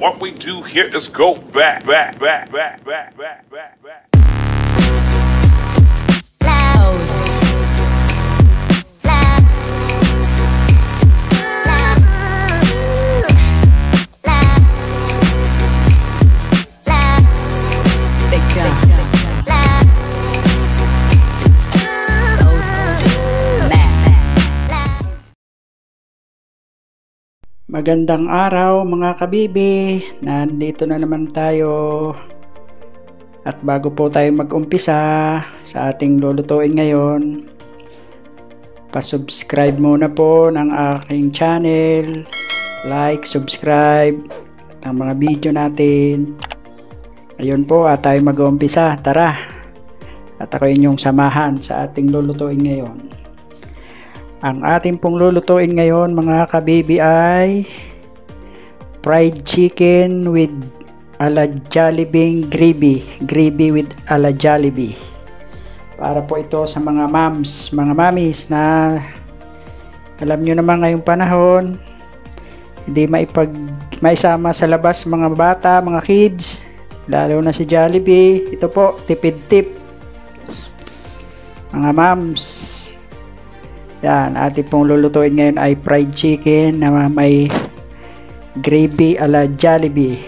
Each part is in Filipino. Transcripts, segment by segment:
What we do here is go back, back, back, back, back, back, back, back. Magandang araw mga kabibi, nandito na naman tayo. At bago po tayo mag-umpisa sa ating lulutuin ngayon, pa-subscribe muna po ng aking channel, like, subscribe ang mga video natin. Ayun po, at tayo mag-umpisa. Tara, at ako inyong samahan sa ating lulutuin ngayon. Ang ating pong lulutuin ngayon mga kabibi ay fried chicken with ala Jollibee gravy with ala Jollibee. Para po ito sa mga moms, mga mommies na alam nyo naman ngayong panahon, hindi maisama sa labas mga bata, mga kids, lalo na si Jollibee. Ito po, tipid tips mga moms. Yan, ating pong lulutuin ngayon ay fried chicken na may gravy ala Jollibee.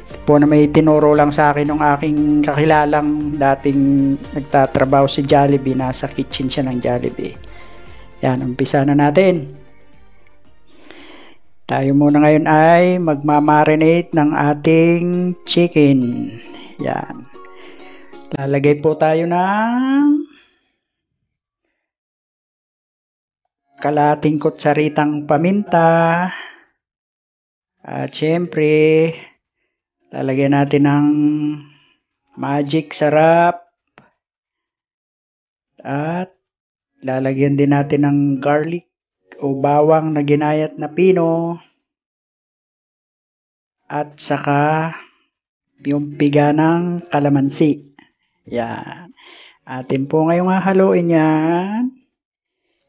Ito po na may tinuro lang sa akin ng aking kakilalang dating nagtatrabaho si Jollibee. Nasa kitchen siya ng Jollibee. Yan, umpisa na natin. Tayo muna ngayon ay magmamarinate ng ating chicken. Yan. Lalagay po tayo ng kalating kutsaritang paminta. At syempre, lalagyan natin ng magic sarap. At lalagyan din natin ng garlic o bawang na ginayat na pino. At saka yung piga ng kalamansi. Yan. Atin po ngayong hahaluin yan.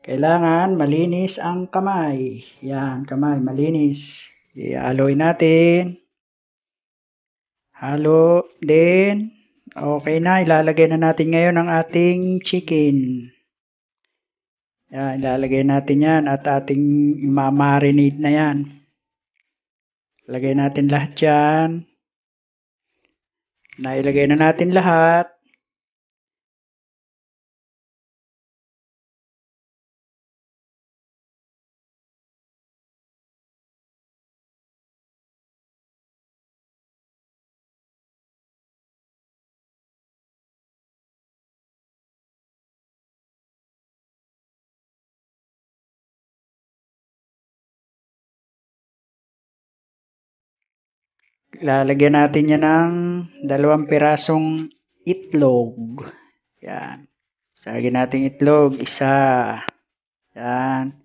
Kailangan malinis ang kamay. Yan, kamay malinis. Ihaloy natin. Halo din. Okay na, ilalagay na natin ngayon ang ating chicken. Yan, ilalagay natin yan at ating mamarinate na yan. Lagay natin lahat yan. Nailagay na natin lahat. Lalagyan natin yan ng 2 pirasong itlog. Yan. Sagin natin itlog. 1. Yan.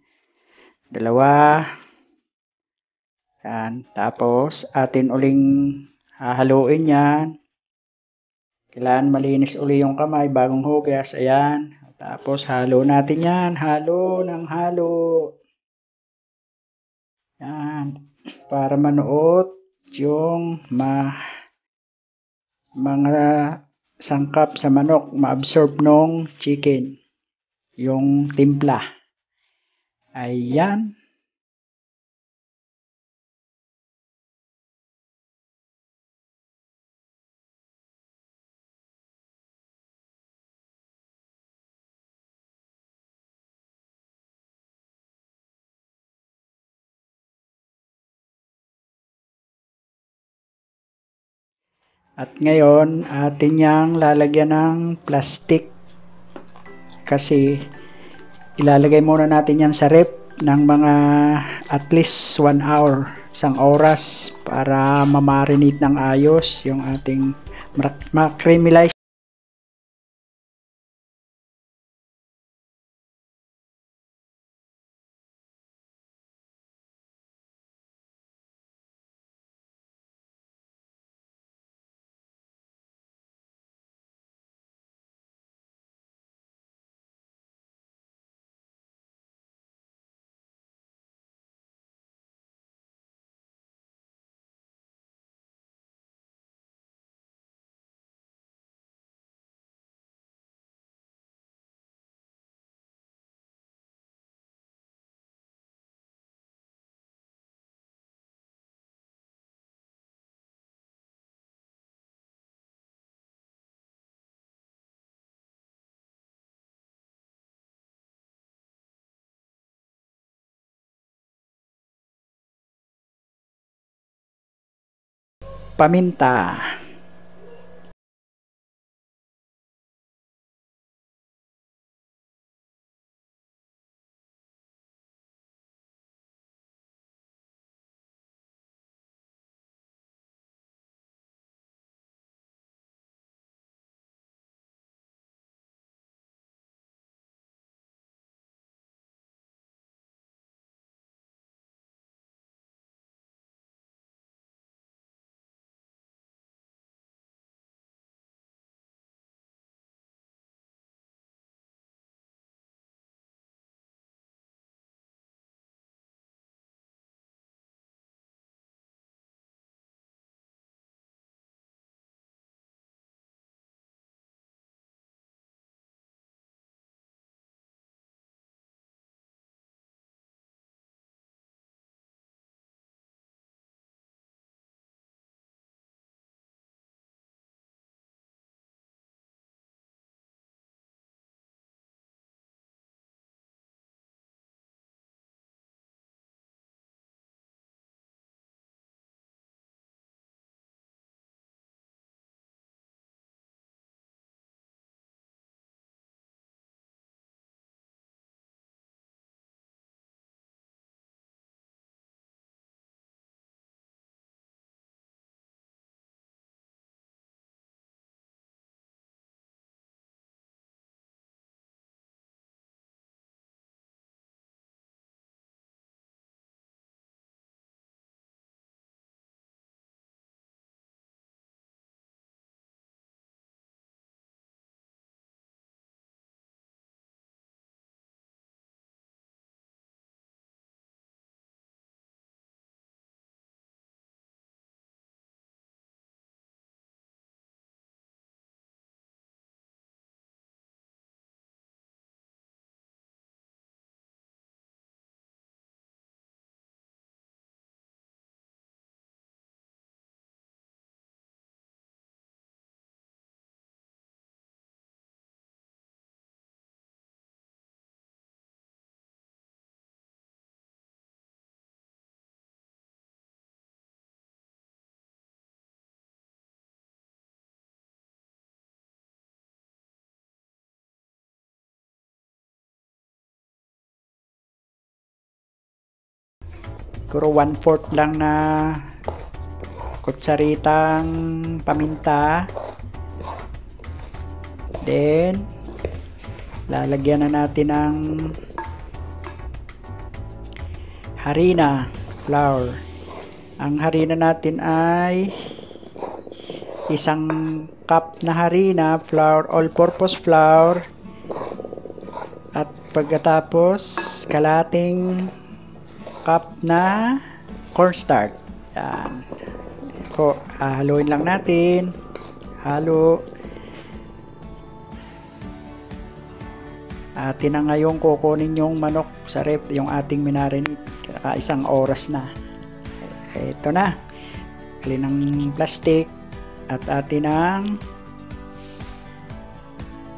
2. Yan. Tapos, atin uling hahaluin yan. Kailangan malinis uli yung kamay bagong hugas. Ayan. Tapos, halo natin yan. Halo ng halo. Yan. Para manuot yung mga sangkap sa manok, ma-absorb nung chicken yung timpla. Ayan. At ngayon, atin yang lalagyan ng plastic kasi ilalagay muna natin yan sa rep ng mga at least 1 hour, 1 oras para mamarinate ng ayos yung ating ma-caramelize. paminta. Siguro 1/4 lang na kutsaritang paminta. Then lalagyan na natin ng harina, flour. Ang harina natin ay isang cup na harina, flour, all-purpose flour. At pagkatapos kalating cup na cornstarch. Yan. Haluin lang natin. Halo. Atin na ngayon kukunin yung manok sa ref, yung ating minarinate. Kaya isang oras na. Ito na. Alin ng plastic. At atin ang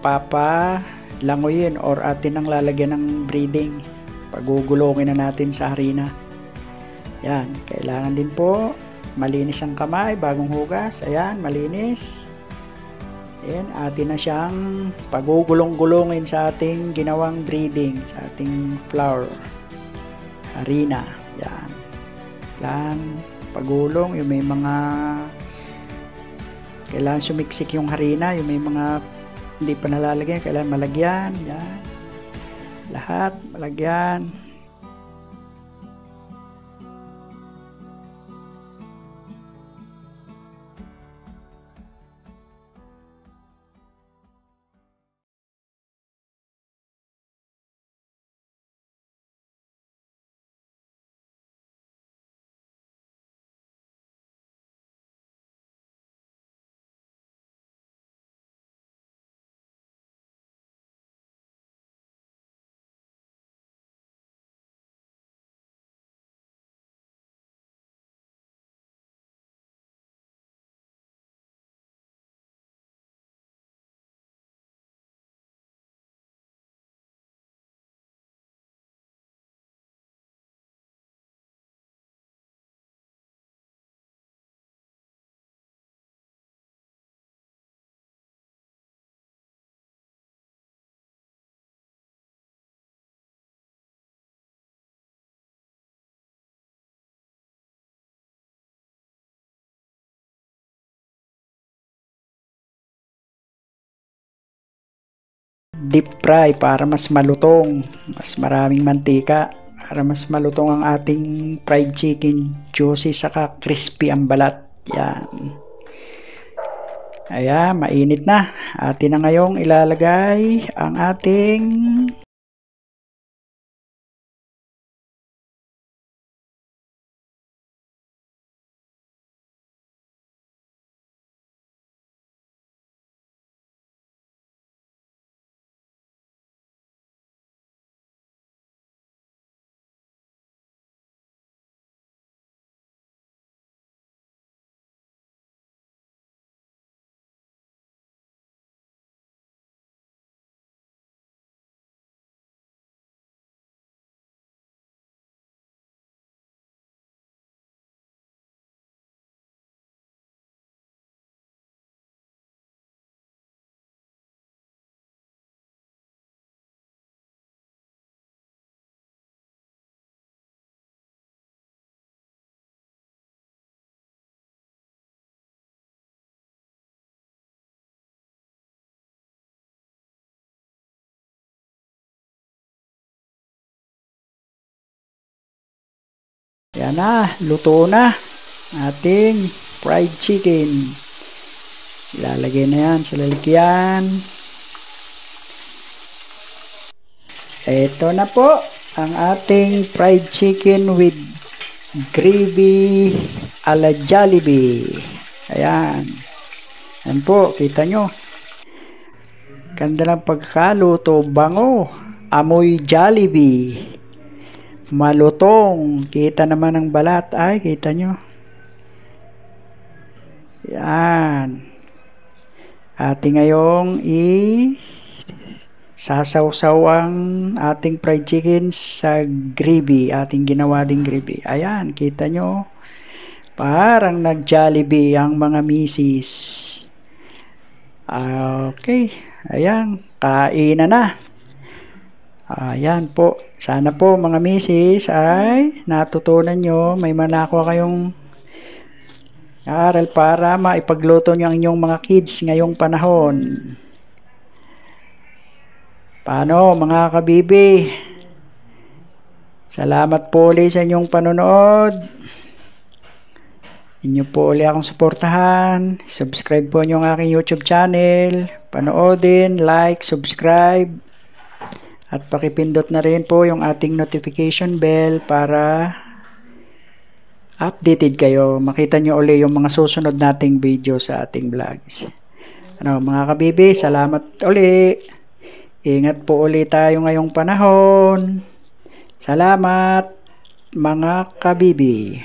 papalangoyin or atin ang lalagyan ng breading. Pagugulungin na natin sa harina. Yan, kailangan din po malinis ang kamay bagong hugas. Ayan, malinis. Ayan, atin na siyang pagugulong-gulungin sa ating ginawang breading, sa ating flour, harina. Yan. Kailangan pagulong, yung may mga kailangan sumiksik yung harina, yung may mga hindi pa nalalagyan, kailangan malagyan. Yan. Lahat malagyan. deep fry para mas malutong, mas maraming mantika, para mas malutong ang ating fried chicken, juicy saka crispy ang balat. Yan. Ayan, mainit na. Atin na ngayong ilalagay ang ating yan na, luto na ating fried chicken. Ilalagay na yan sa lalagyan. Ito na po ang ating fried chicken with gravy ala Jollibee. Ayan. Yan po, kita nyo. Ganda ng pagkaluto, bango. Amoy Jollibee. Malutong. Kita naman ang balat. Ay, kita nyo. Yan. Ating ngayong sasawsaw ang ating fried chicken sa gravy. Ating ginawa ding gravy. Ayan, kita nyo. Parang nag-Jollibee ang mga misis. Okay. Ayan, kainan na. Ayan po. Sana po mga misis ay natutunan nyo. May manako kayong aral para maipagluto nyo ang inyong mga kids ngayong panahon. Paano mga kabibi? Salamat po ulit sa inyong panonood. Inyo po ulit akong suportahan. Subscribe po nyo ang aking YouTube channel. Panoodin, like, subscribe. At pakipindot na rin po yung ating notification bell para updated kayo. Makita nyo ulit yung mga susunod nating video sa ating vlogs. Mga kabibi, salamat ulit. Ingat po ulit tayo ngayong panahon. Salamat mga kabibi.